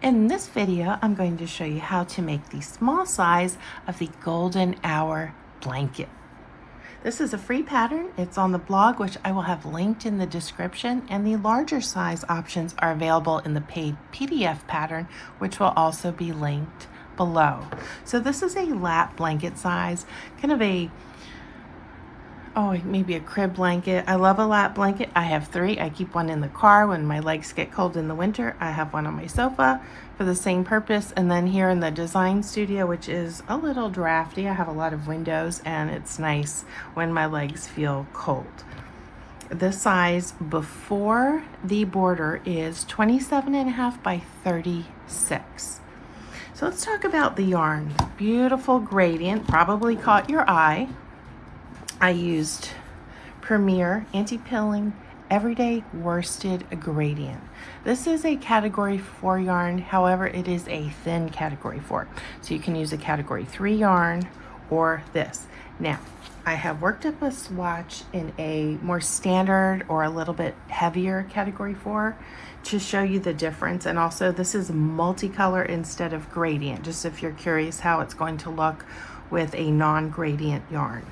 In this video, I'm going to show you how to make the small size of the golden hour blanket. This is a free pattern. It's on the blog, which I will have linked in the description, and the larger size options are available in the paid PDF pattern, which will also be linked below. So this is a lap blanket size, kind of maybe a crib blanket. I love a lap blanket. I have 3. I keep one in the car when my legs get cold in the winter. I have one on my sofa for the same purpose. And then here in the design studio, which is a little drafty, I have a lot of windows and it's nice when my legs feel cold. The size before the border is 27.5 by 36. So let's talk about the yarn. Beautiful gradient, probably caught your eye. I used Premier Anti-Pilling Everyday Worsted Gradient. This is a category 4 yarn, however it is a thin category 4. So you can use a category 3 yarn or this. Now, I have worked up a swatch in a more standard or a little bit heavier category 4 to show you the difference. And also this is multicolor instead of gradient, just if you're curious how it's going to look with a non-gradient yarn.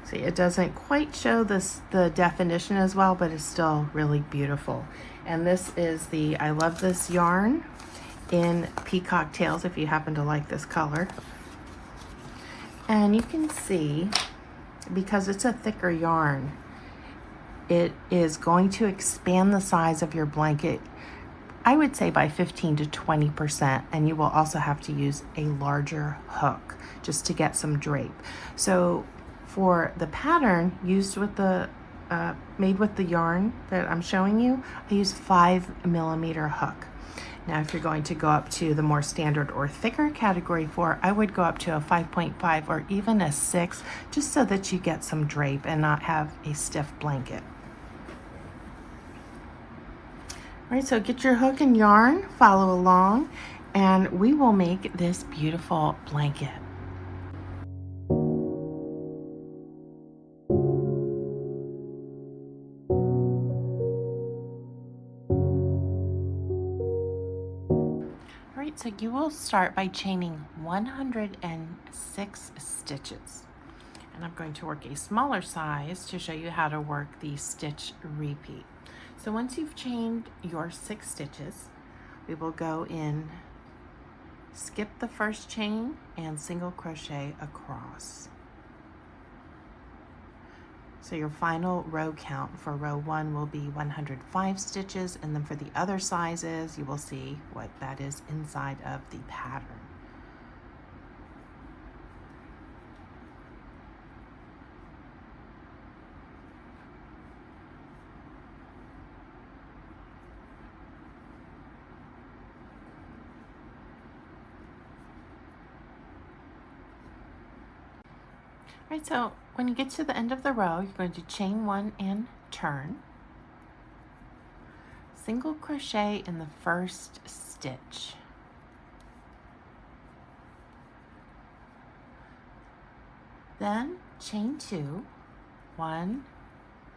See, it doesn't quite show the definition as well, but it's still really beautiful. And this is I love this yarn in Peacock Tails if you happen to like this color. And you can see, because it's a thicker yarn, it is going to expand the size of your blanket, I would say by 15 to 20%, and you will also have to use a larger hook just to get some drape. So for the pattern used with the made with the yarn that I'm showing you, I use 5mm hook. Now if you're going to go up to the more standard or thicker category 4, I would go up to a 5.5 or even a 6, just so that you get some drape and not have a stiff blanket. All right, so get your hook and yarn, follow along, and we will make this beautiful blanket. So you will start by chaining 106 stitches, and I'm going to work a smaller size to show you how to work the stitch repeat. So once you've chained your 6 stitches, we will go in, skip the first chain and single crochet across. So your final row count for row 1 will be 105 stitches, and then for the other sizes, you will see what that is inside of the pattern. All right, so when you get to the end of the row, you're going to chain 1 and turn. Single crochet in the first stitch. Then chain 2, 1,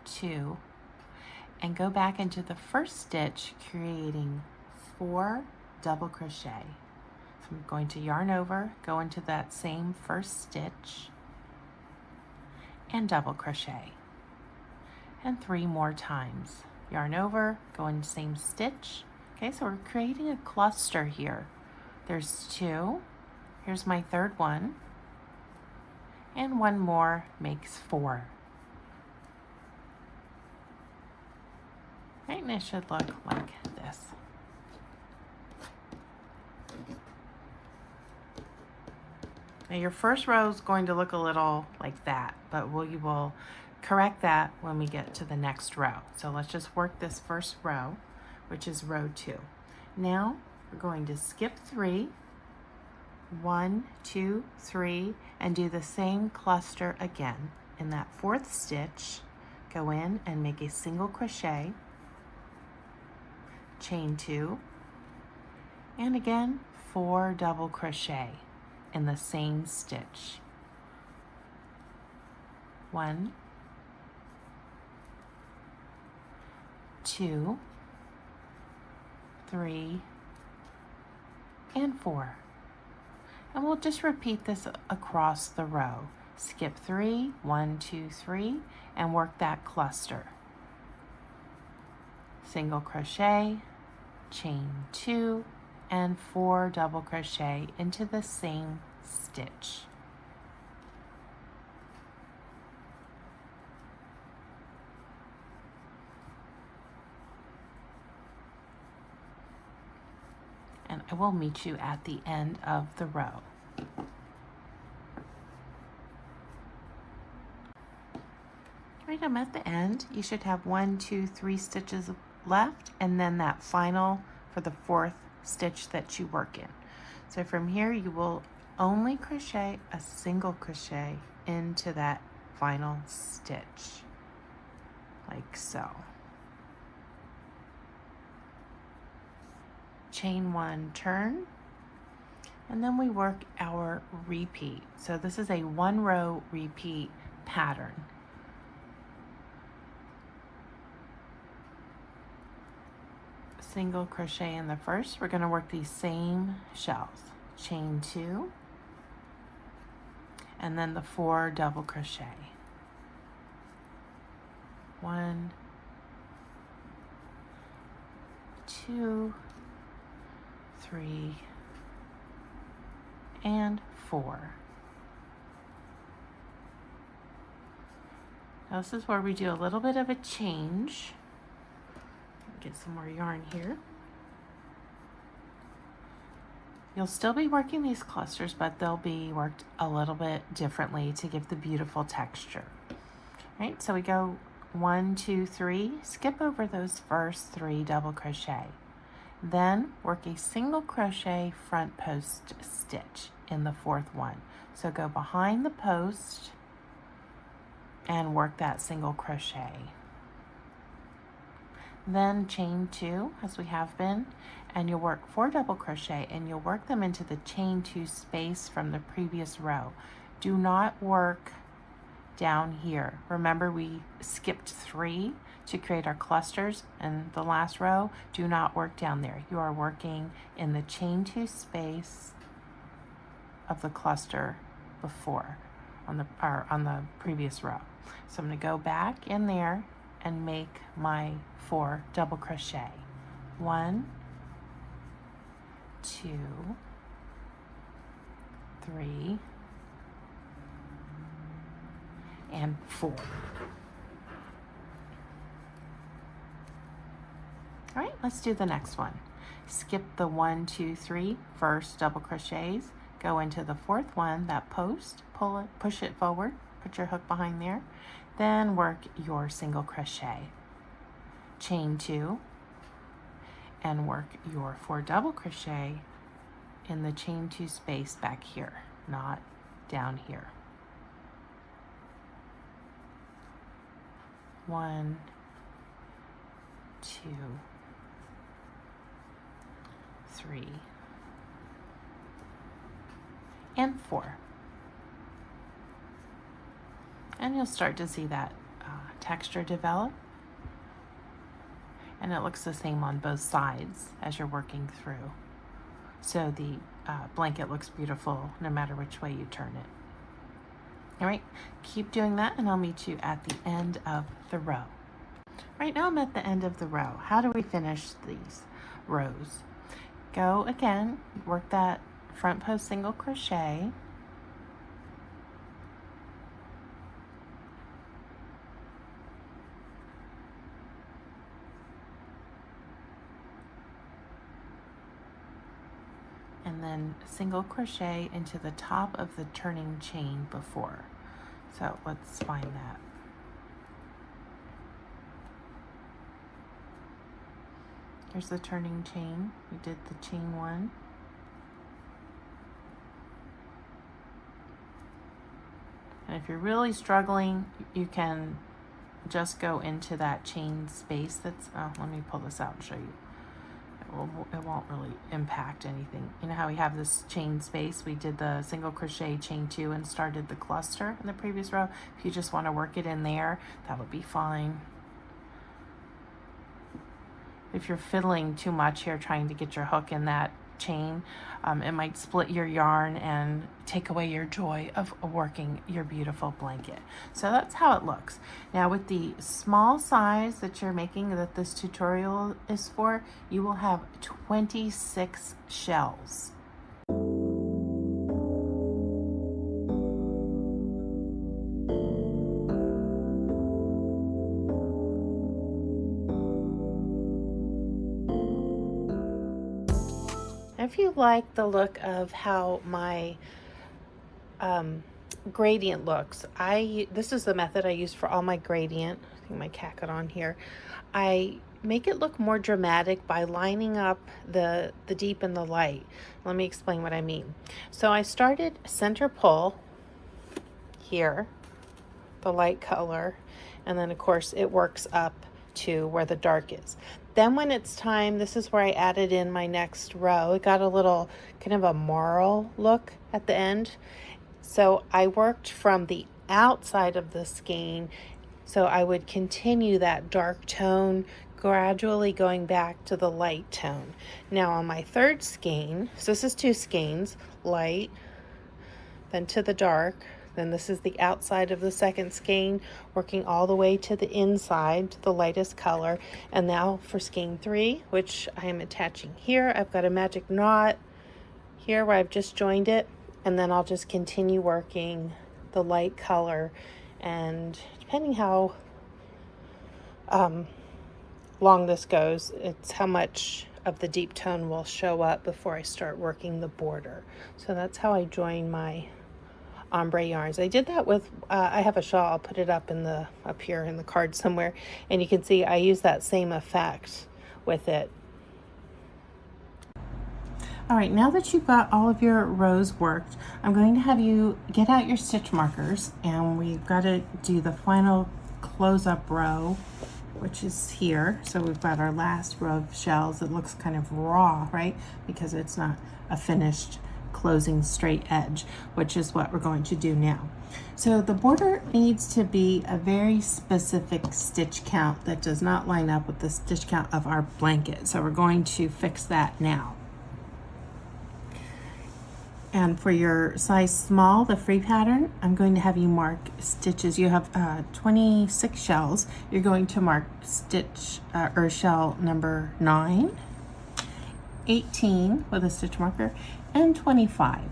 2, and go back into the first stitch, creating 4 double crochet. So I'm going to yarn over, go into that same first stitch, and double crochet, and 3 more times. Yarn over, go in the same stitch. Okay, so we're creating a cluster here. There's 2, here's my 3rd one, and 1 more makes 4. Right, and it should look like this. Now your first row is going to look a little like that, but you will correct that when we get to the next row. So let's just work this first row, which is row 2. Now we're going to skip 3, 1, 2, 3, and do the same cluster again. In that 4th stitch, go in and make a single crochet, chain 2, and again 4 double crochet in the same stitch. 1, 2, 3, and 4. And we'll just repeat this across the row. Skip 3, 1, 2, 3, and work that cluster. Single crochet, chain 2, and 4 double crochet into the same stitch. And I will meet you at the end of the row. Right, I'm at the end. You should have 1, 2, 3 stitches left, and then that final for the 4th stitch that you work in. So from here you will only crochet a single crochet into that final stitch, like so. Chain 1, turn, and then we work our repeat. So this is a 1 row repeat pattern. Single crochet in the first. We're going to work these same shells. Chain 2, and then the 4 double crochet. 1, 2, 3, and 4. Now this is where we do a little bit of a change. Get some more yarn here. You'll still be working these clusters, but they'll be worked a little bit differently to give the beautiful texture. Right, so we go 1, 2, 3, skip over those first 3 double crochet. Then work a single crochet front post stitch in the 4th one. So go behind the post and work that single crochet. Then chain 2 as we have been, and you'll work 4 double crochet and you'll work them into the chain 2 space from the previous row. Do not work down here. Remember, we skipped 3 to create our clusters in the last row. Do not work down there. You are working in the chain 2 space of the cluster before on the previous row. So I'm going to go back in there and make my 4 double crochet. 1, 2, 3, and 4. All right, let's do the next one. Skip the 1, 2, 3 first double crochets, go into the 4th one, that post, pull it, push it forward, put your hook behind there, then work your single crochet. Chain 2 and work your 4 double crochet in the chain 2 space back here, not down here. 1, 2, 3, and 4. And you'll start to see that texture develop. And it looks the same on both sides as you're working through. So the blanket looks beautiful no matter which way you turn it. All right, keep doing that and I'll meet you at the end of the row. Right now I'm at the end of the row. How do we finish these rows? Go again, work that front post single crochet. And then single crochet into the top of the turning chain before. So let's find that. Here's the turning chain. We did the chain 1. And if you're really struggling, you can just go into that chain space that's, let me pull this out and show you. It won't really impact anything. You know how we have this chain space? We did the single crochet chain 2 and started the cluster in the previous row. If you just want to work it in there, that would be fine. If you're fiddling too much here trying to get your hook in that chain. It might split your yarn and take away your joy of working your beautiful blanket. So that's how it looks. Now with the small size that you're making, that this tutorial is for, you will have 26 shells. If you like the look of how my gradient looks, this is the method I use for all my gradient. I think my cat got on here. I make it look more dramatic by lining up the deep and the light. Let me explain what I mean. So I started center pull here, the light color, and then of course it works up to where the dark is. Then when it's time, this is where I added in my next row. It got a little kind of a marl look at the end. So I worked from the outside of the skein. So I would continue that dark tone, gradually going back to the light tone. Now on my third skein, so this is 2 skeins, light, then to the dark. Then this is the outside of the second skein, working all the way to the inside, to the lightest color. And now for skein 3, which I am attaching here, I've got a magic knot here where I've just joined it. And then I'll just continue working the light color. And depending how long this goes, it's how much of the deep tone will show up before I start working the border. So that's how I join my ombre yarns. I did that with I have a shawl. I'll put it up here in the card somewhere, and you can see I use that same effect with it. All right, now that you've got all of your rows worked, I'm going to have you get out your stitch markers, and we've got to do the final close-up row, which is here. So we've got our last row of shells. It looks kind of raw, right? Because it's not a finished closing straight edge, which is what we're going to do now. So the border needs to be a very specific stitch count that does not line up with the stitch count of our blanket. So we're going to fix that now. And for your size small, the free pattern, I'm going to have you mark stitches. You have 26 shells. You're going to mark stitch or shell number 9, 18 with a stitch marker, and 25.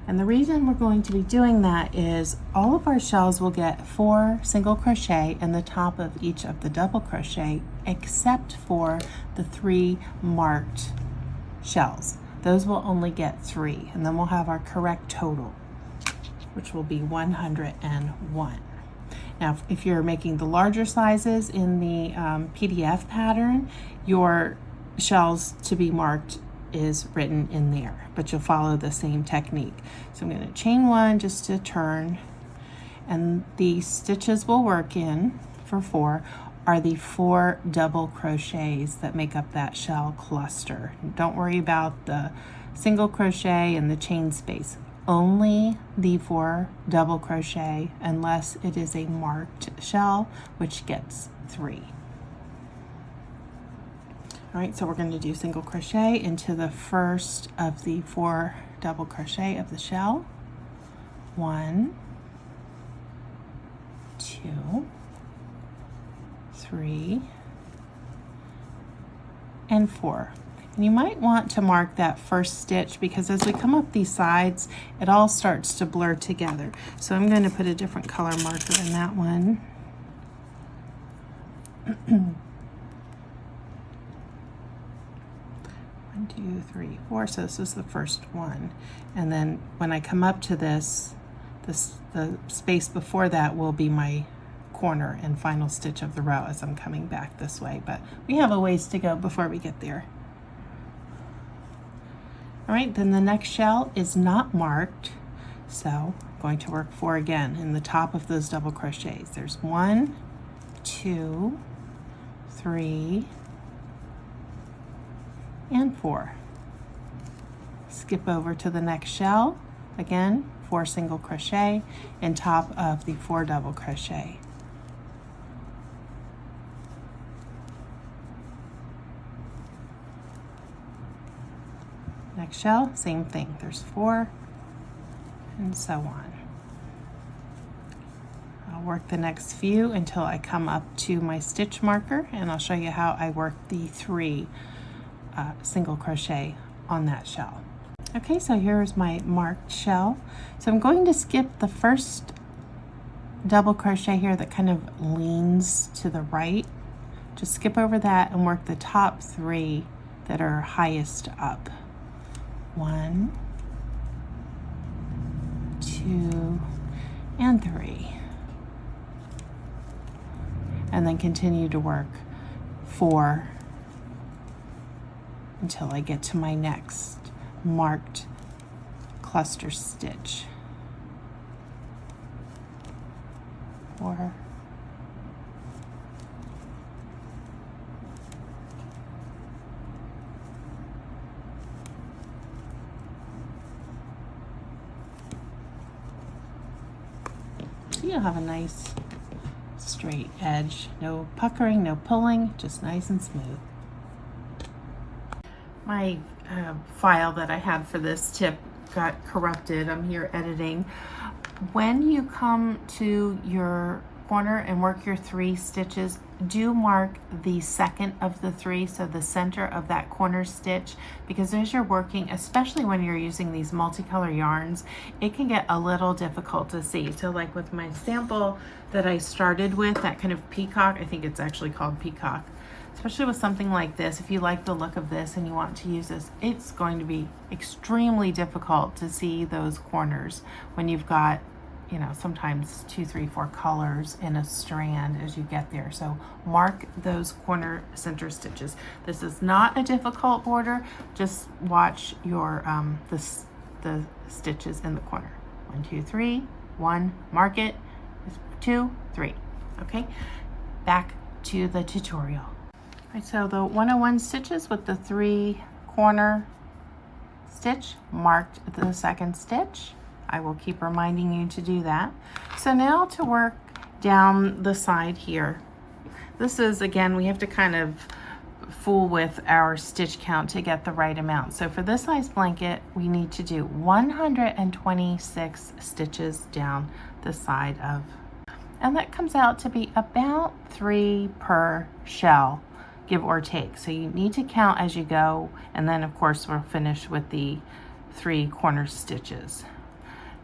And the reason we're going to be doing that is all of our shells will get 4 single crochet in the top of each of the double crochet, except for the 3 marked shells. Those will only get 3, and then we'll have our correct total, which will be 101. Now, if you're making the larger sizes in the PDF pattern, your shells to be marked is written in there, but you'll follow the same technique. So I'm going to chain 1 just to turn, and the stitches we'll work in for 4 are the 4 double crochets that make up that shell cluster. Don't worry about the single crochet and the chain space. Only the 4 double crochet unless it is a marked shell, which gets 3. All right, so we're going to do single crochet into the first of the 4 double crochet of the shell. 1, 2, 3, and 4. And you might want to mark that first stitch because as we come up these sides, it all starts to blur together. So I'm going to put a different color marker in that one. 1, 2, 3, 4. So this is the first one. And then when I come up to this, the space before that will be my corner and final stitch of the row as I'm coming back this way, but we have a ways to go before we get there. All right, then the next shell is not marked, so I'm going to work 4 again in the top of those double crochets. There's 1, 2, 3, and 4. Skip over to the next shell, again 4 single crochet in top of the 4 double crochet. Next shell, same thing. There's 4, and so on. I'll work the next few until I come up to my stitch marker, and I'll show you how I work the 3 single crochet on that shell. Okay, so here's my marked shell. So I'm going to skip the first double crochet here that kind of leans to the right. Just skip over that and work the top 3 that are highest up. 1, 2, and 3. And then continue to work 4 until I get to my next marked cluster stitch. 4, so you'll have a nice straight edge, no puckering, no pulling, just nice and smooth. My file that I had for this tip got corrupted. I'm here editing. When you come to your corner and work your 3 stitches, do mark the second of the 3, so the center of that corner stitch, because as you're working, especially when you're using these multicolor yarns, it can get a little difficult to see. So like with my sample that I started with, that kind of peacock, I think it's actually called peacock, especially with something like this, if you like the look of this and you want to use this, it's going to be extremely difficult to see those corners when you've got, you know, sometimes 2, 3, 4 colors in a strand as you get there. So mark those corner center stitches. This is not a difficult border. Just watch your the stitches in the corner. 1, 2, 3, 1, mark it, 2, 3. Okay, back to the tutorial. All right, so the 101 stitches with the 3 corner stitch, marked the second stitch. I will keep reminding you to do that. So now to work down the side here. This is, again, we have to kind of fool with our stitch count to get the right amount. So for this size blanket, we need to do 126 stitches down the side of, and that comes out to be about 3 per shell, give or take. So you need to count as you go, and then of course we'll finish with the 3 corner stitches.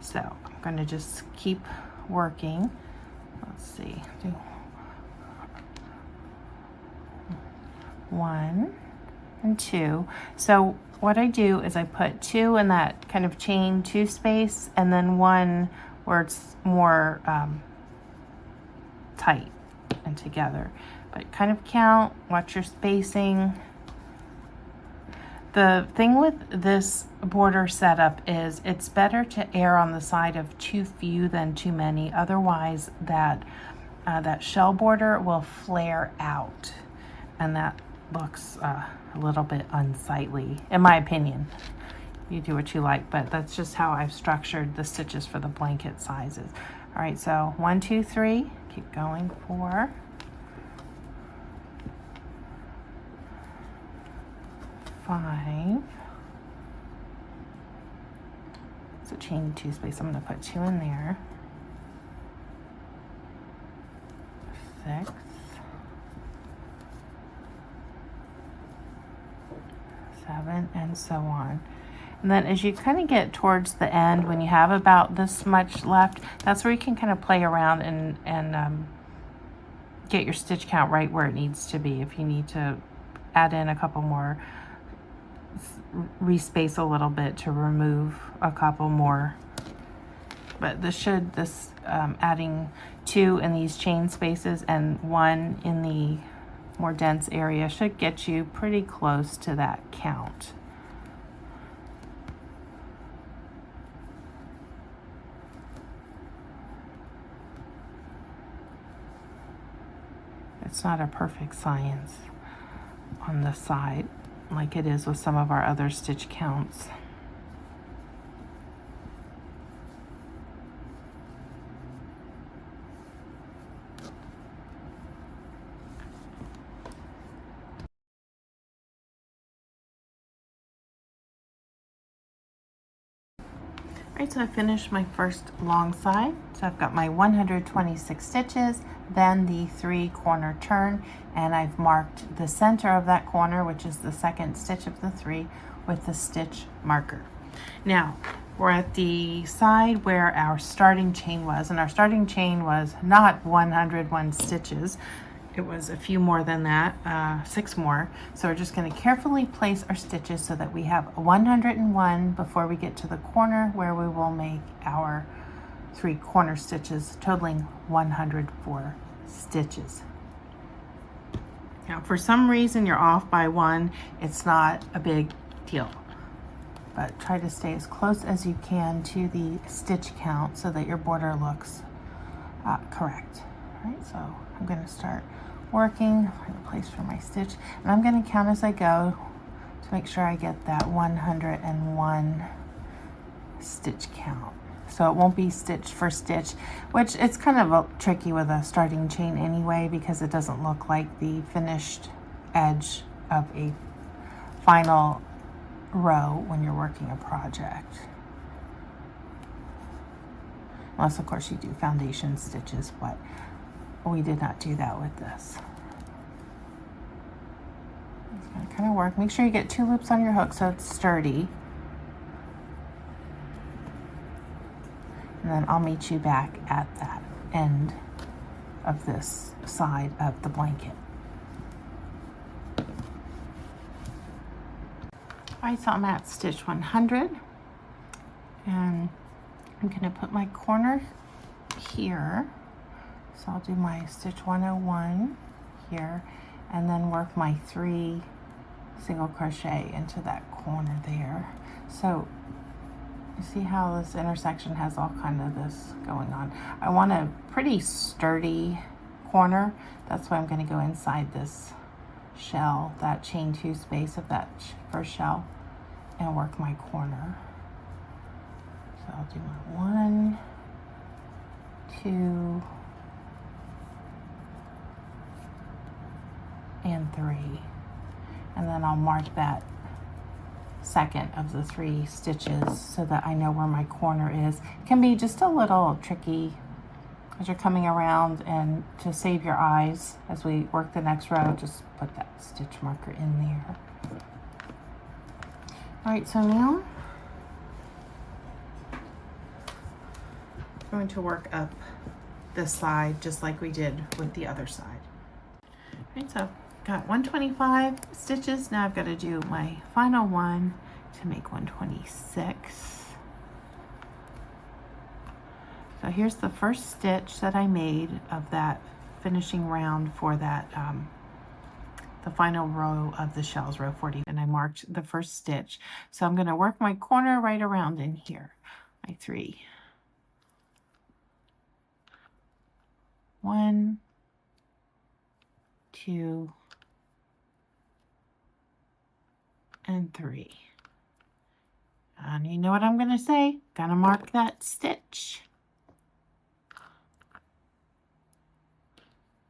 So I'm going to just keep working. Let's see, do 1 and 2. So what I do is I put 2 in that kind of chain 2 space, and then 1 where it's more tight and together. But kind of count, watch your spacing. The thing with this border setup is it's better to err on the side of too few than too many. Otherwise, that shell border will flare out, and that looks a little bit unsightly, in my opinion. You do what you like, but that's just how I've structured the stitches for the blanket sizes. All right, so 1, 2, 3, keep going, 4, 5. So chain 2 space, I'm going to put 2 in there. 6, 7, and so on. And then as you kind of get towards the end, when you have about this much left, that's where you can kind of play around and get your stitch count right where it needs to be. If you need to add in a couple more, respace a little bit to remove a couple more. But adding 2 in these chain spaces and 1 in the more dense area should get you pretty close to that count. It's not a perfect science on the side like it is with some of our other stitch counts. Alright, so I finished my first long side. So I've got my 126 stitches, then the 3 corner turn, and I've marked the center of that corner, which is the second stitch of the 3, with the stitch marker. Now, we're at the side where our starting chain was, and our starting chain was not 101 stitches. It was a few more than that, 6 more. So we're just going to carefully place our stitches so that we have 101 before we get to the corner where we will make our 3 corner stitches, totaling 104 stitches. Now, for some reason you're off by 1, it's not a big deal, but try to stay as close as you can to the stitch count so that your border looks correct. All right, so I'm going to start working, find a place for my stitch, and I'm going to count as I go to make sure I get that 101 stitch count. So it won't be stitch for stitch, which it's kind of tricky with a starting chain anyway, because it doesn't look like the finished edge of a final row when you're working a project. Unless of course you do foundation stitches, but we did not do that with this. It's going to kind of work. Make sure you get 2 loops on your hook so it's sturdy. And then I'll meet you back at that end of this side of the blanket. Alright, so I'm at stitch 100, and I'm going to put my corner here. So I'll do my stitch 101 here, and then work my 3 single crochet into that corner there. So you see how this intersection has all kind of this going on. I want a pretty sturdy corner. That's why I'm going to go inside this shell, that chain 2 space of that first shell, and work my corner. So I'll do my 1, 2, and 3, and then I'll mark that second of the 3 stitches so that I know where my corner is. It can be just a little tricky as you're coming around, and to save your eyes as we work the next row, just put that stitch marker in there. Alright, so now I'm going to work up this side just like we did with the other side. Alright, so got 125 stitches. Now I've got to do my final one to make 126. So here's the first stitch that I made of that finishing round for that the final row of the shells, row 40, and I marked the first stitch. So I'm going to work my corner right around in here. My 3, 1, 2, and 3. And you know what I'm going to say? Gonna mark that stitch.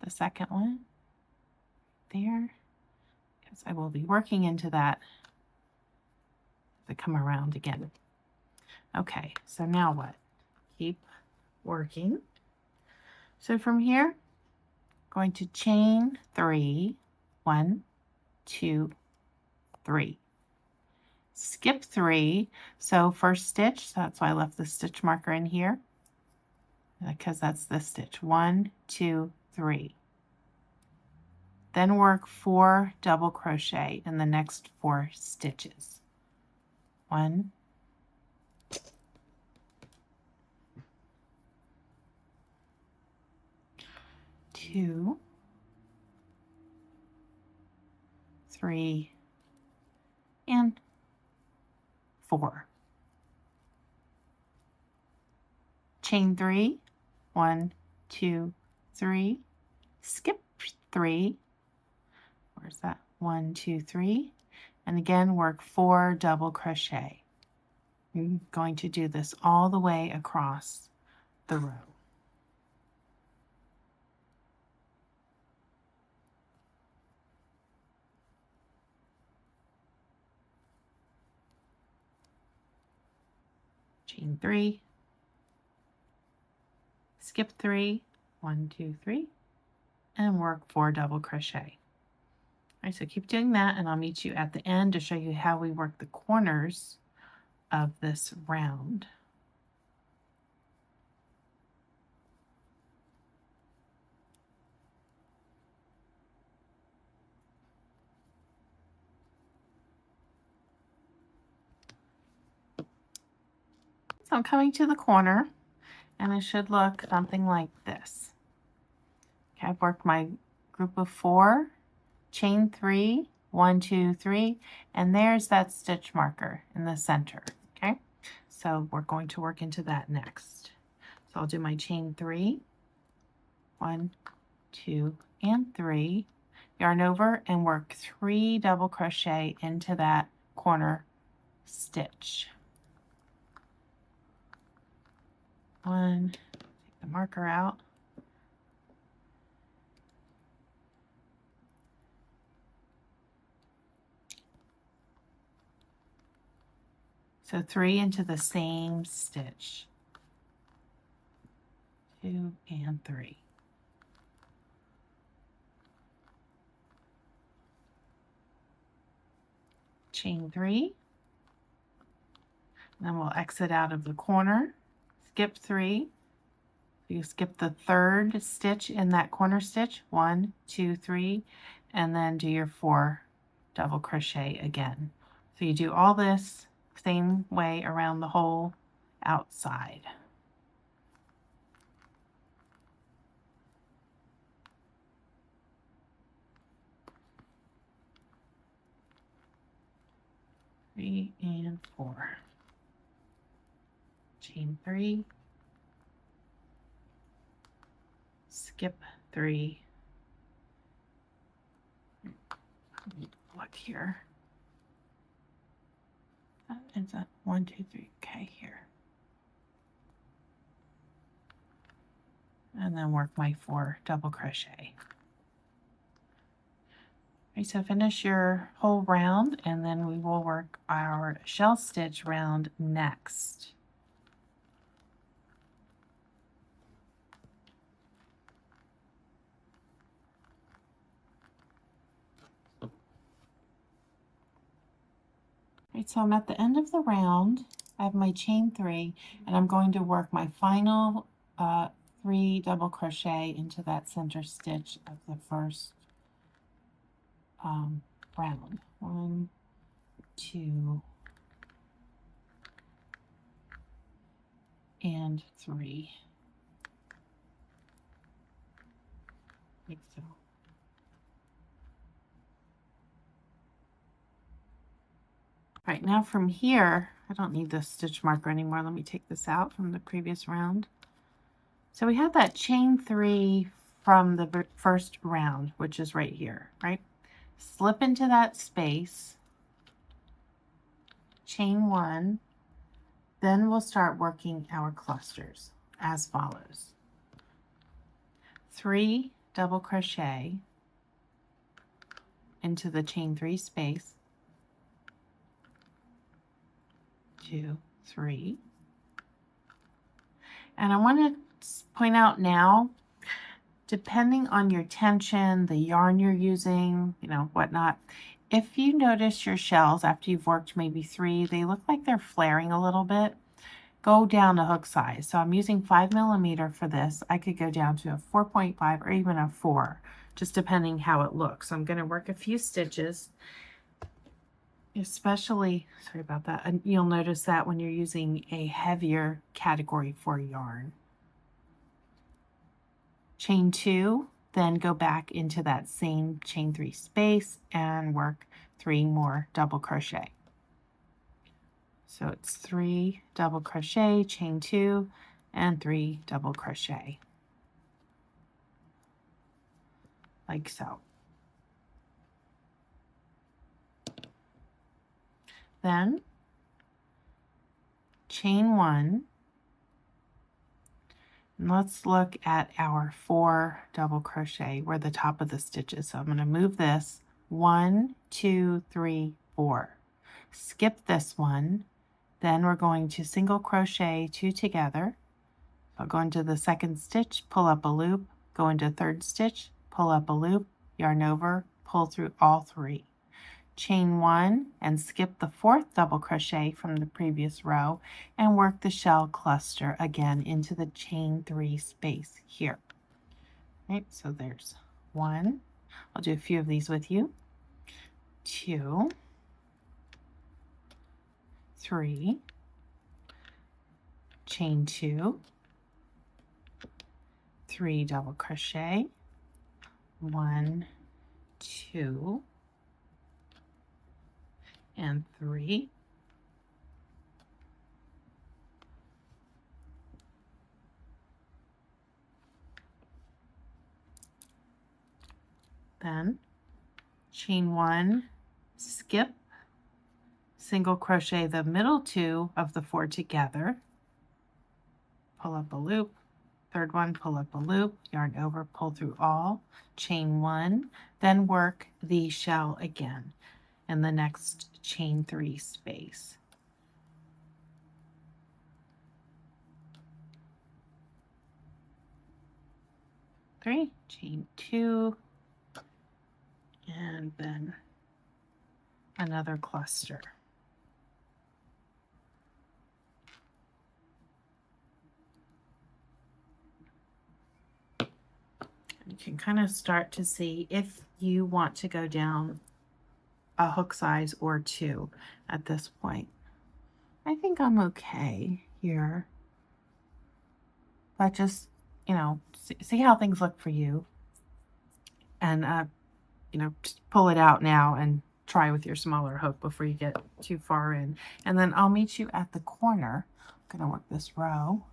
The second one there, because I will be working into that to come around again. Okay, so now what? Keep working. So from here, going to chain 3, 1, 2, 3. Skip 3, so first stitch, so that's why I left the stitch marker in here, because that's the stitch. 1, 2, 3. Then work 4 double crochet in the next 4 stitches. 1, 2, 3, and 4. Chain 3, 1, 2, 3, skip 3. Where's that? 1, 2, 3, and again work 4 double crochet. I'm going to do this all the way across the row. chain 3, skip 3, 1, 2, 3, and work 4 double crochet. All right, so keep doing that, and I'll meet you at the end to show you how we work the corners of this round. So I'm coming to the corner, and it should look something like this. Okay, I've worked my group of 4, chain 3, 1, 2, 3, and there's that stitch marker in the center. Okay, so we're going to work into that next. So I'll do my chain 3, 1, 2, and 3, yarn over and work 3 double crochet into that corner stitch. 1, take the marker out. So 3 into the same stitch. 2 and 3. Chain 3. Then we'll exit out of the corner. Skip 3. You skip the 3rd stitch in that corner stitch. 1, 2, 3, and then do your 4 double crochet again. So you do all this same way around the whole outside. Three and 4. Chain 3. Skip 3. Look here. That ends up 1, 2, 3. Okay, here. And then work my 4 double crochet. Okay, so finish your whole round, and then we will work our shell stitch round next. Right, so I'm at the end of the round. I have my chain 3, and I'm going to work my final 3 double crochet into that center stitch of the first round. 1, 2, and 3. Like so. Right, now from here, I don't need this stitch marker anymore. Let me take this out from the previous round. So we have that chain 3 from the first round, which is right here, right? Slip into that space, chain 1, then we'll start working our clusters as follows. 3 double crochet into the chain 3 space, 2, 3. And I want to point out now, depending on your tension, the yarn you're using, whatnot, if you notice your shells after you've worked maybe 3, they look like they're flaring a little bit, go down a hook size. So I'm using 5mm for this. I could go down to a 4.5 or even a 4, just depending how it looks. So I'm going to work a few stitches, especially, sorry about that, and you'll notice that when you're using a heavier category 4 yarn. Chain 2, then go back into that same chain 3 space and work 3 more double crochet. So it's 3 double crochet, chain 2, and 3 double crochet, like so. Then chain 1, and let's look at our 4 double crochet where the top of the stitch is. So I'm going to move this 1, 2, 3, 4. Skip this one Then we're going to single crochet 2 together. So go into the second stitch, pull up a loop, go into third stitch, pull up a loop, yarn over, pull through all 3. Chain 1 and skip the 4th double crochet from the previous row and work the shell cluster again into the chain 3 space here. Right, so there's 1. I'll do a few of these with you. 2, 3, chain 2, 3 double crochet, 1, 2, and 3. Then chain 1, skip, single crochet the middle 2 of the 4 together, pull up a loop, third one, pull up a loop, yarn over, pull through all, chain 1, then work the shell again in the next chain 3 space. Three, chain 2, and then another cluster. You can kind of start to see if you want to go down a hook size or 2 at this point. I think I'm okay here, but just, you know, see how things look for you, and you know, just pull it out now and try with your smaller hook before you get too far in. And then I'll meet you at the corner. I'm gonna work this row. All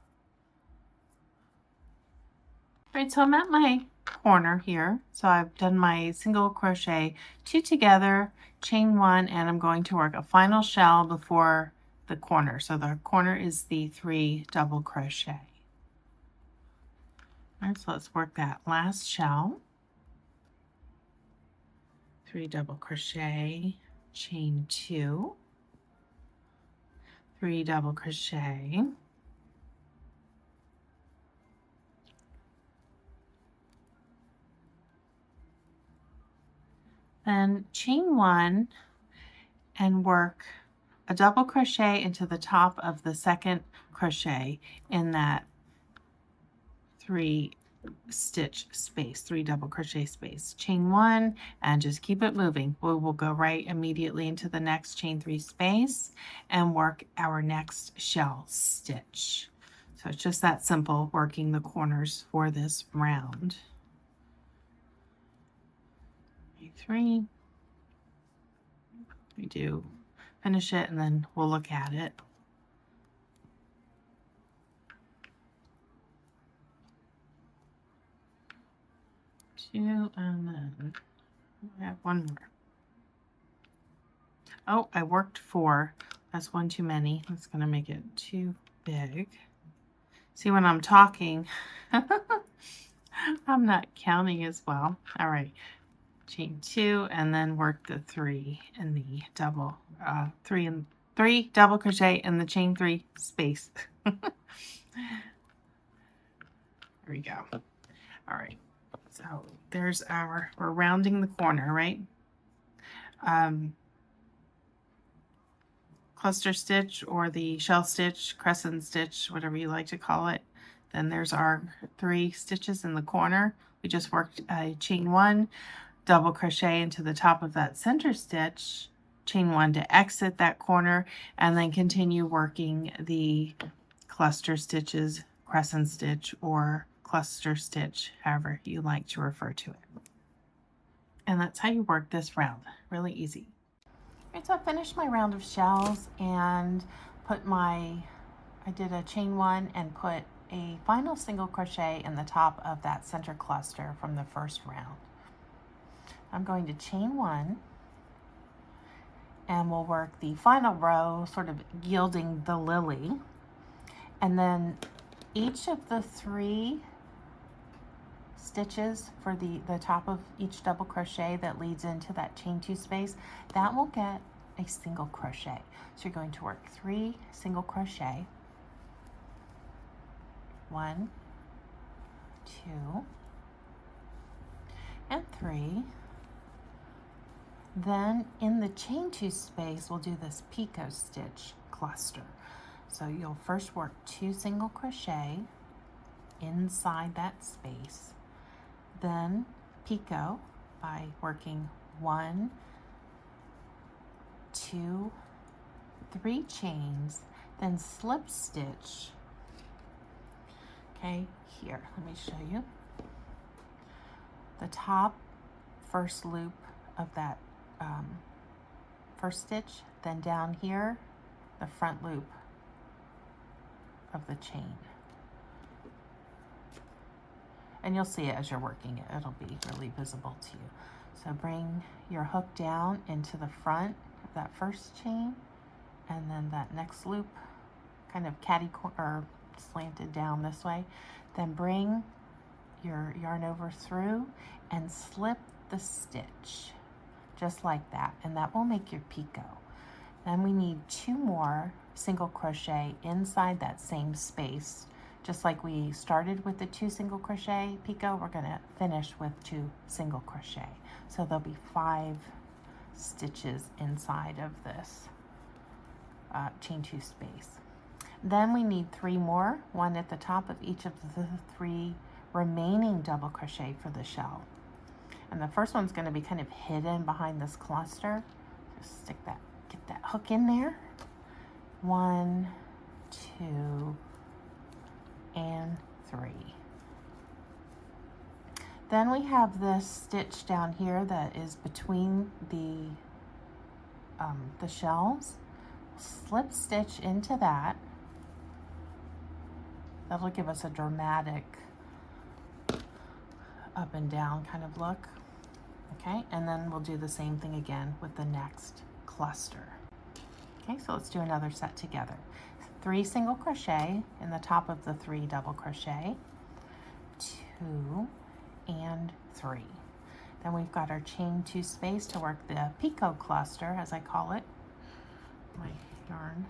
right, so I'm at my corner here. So I've done my single crochet 2 together, chain 1, and I'm going to work a final shell before the corner. So the corner is the 3 double crochet. All right, so let's work that last shell. 3 double crochet, chain 2, 3 double crochet, then chain 1 and work a double crochet into the top of the second crochet in that 3 stitch space, 3 double crochet space, chain 1, and just keep it moving. We will go right immediately into the next chain 3 space and work our next shell stitch. So it's just that simple, working the corners for this round. 3, we do finish it and then we'll look at it. Two, and then I have 1 more. Oh, I worked 4. That's 1 too many. That's gonna make it too big. See, when I'm talking, I'm not counting as well. All right, chain 2, and then work the 3 in the double, 3 double crochet in the chain 3 space. There we go. All right, so there's our, we're rounding the corner, right? Cluster stitch or the shell stitch, crescent stitch, whatever you like to call it. Then there's our 3 stitches in the corner. We just worked a chain 1, double crochet into the top of that center stitch, chain 1 to exit that corner, and then continue working the cluster stitches, crescent stitch, or cluster stitch, however you like to refer to it. And that's how you work this round. Really easy. All right, so I finished my round of shells and put I did a chain 1 and put a final single crochet in the top of that center cluster from the first round. I'm going to chain 1 and we'll work the final row, sort of gilding the lily, and then each of the 3 stitches for the top of each double crochet that leads into that chain 2 space, that will get a single crochet. So you're going to work 3 single crochet, 1, 2, and 3. Then in the chain 2 space, we'll do this picot stitch cluster. So you'll first work 2 single crochet inside that space, then picot by working 1, 2, 3 chains, then slip stitch. Okay, here, let me show you. The top first loop of that first stitch, then down here, the front loop of the chain. And you'll see it as you're working it. It'll be really visible to you. So bring your hook down into the front of that first chain, and then that next loop kind of or slanted down this way. Then bring your yarn over through and slip the stitch just like that, and that will make your picot. Then we need 2 more single crochet inside that same space. Just like we started with the 2 single crochet picot, we're going to finish with 2 single crochet. So there'll be 5 stitches inside of this chain 2 space. Then we need 3 more, 1 at the top of each of the 3 remaining double crochet for the shell. And the first one's going to be kind of hidden behind this cluster. Just stick that, get that hook in there. 1, 2, and 3. Then we have this stitch down here that is between the shells. Slip stitch into that. That'll give us a dramatic up and down kind of look. Okay, and then we'll do the same thing again with the next cluster. Okay, so let's do another set together. 3 single crochet in the top of the 3 double crochet, 2 and 3. Then we've got our chain 2 space to work the picot cluster, as I call it. My yarn,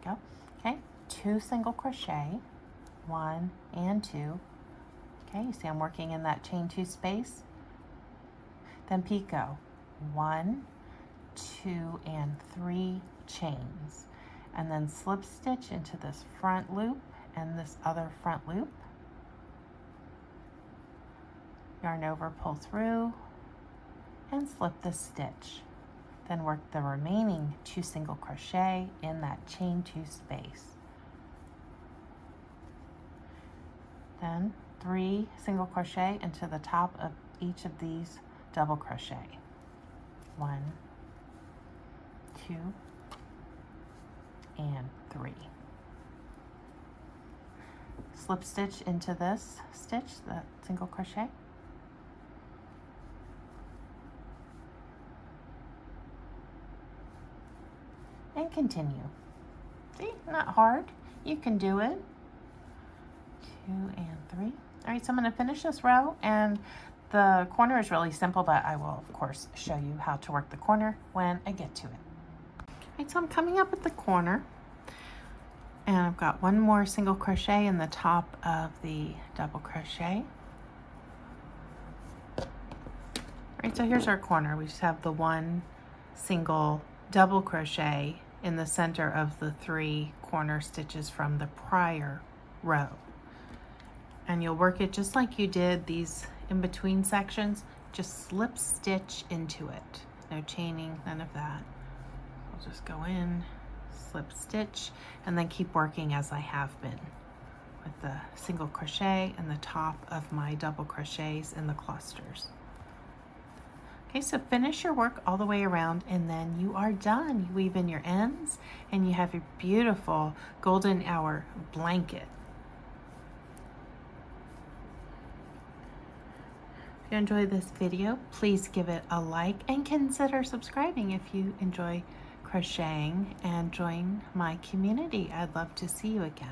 there we go. Okay, 2 single crochet, 1 and 2. Okay, you see I'm working in that chain 2 space. Then picot, 1, 2, and 3 chains. And then slip stitch into this front loop and this other front loop. Yarn over, pull through, and slip the stitch. Then work the remaining 2 single crochet in that chain 2 space. Then 3 single crochet into the top of each of these double crochet. 1, 2, and 3. Slip stitch into this stitch, that single crochet. And continue. See, not hard. You can do it. 2 and 3. All right, so I'm going to finish this row, and the corner is really simple, but I will of course show you how to work the corner when I get to it. All right, so I'm coming up at the corner, and I've got 1 more single crochet in the top of the double crochet. All right, so here's our corner. We just have the 1 single double crochet in the center of the 3 corner stitches from the prior row. And you'll work it just like you did these in between sections. Just slip stitch into it. No chaining, none of that. I'll just go in, slip stitch, and then keep working as I have been with the single crochet and the top of my double crochets in the clusters. Okay, so finish your work all the way around, and then you are done. You weave in your ends, and you have your beautiful golden hour blanket. If you enjoyed this video, please give it a like and consider subscribing if you enjoy crocheting, and join my community. I'd love to see you again.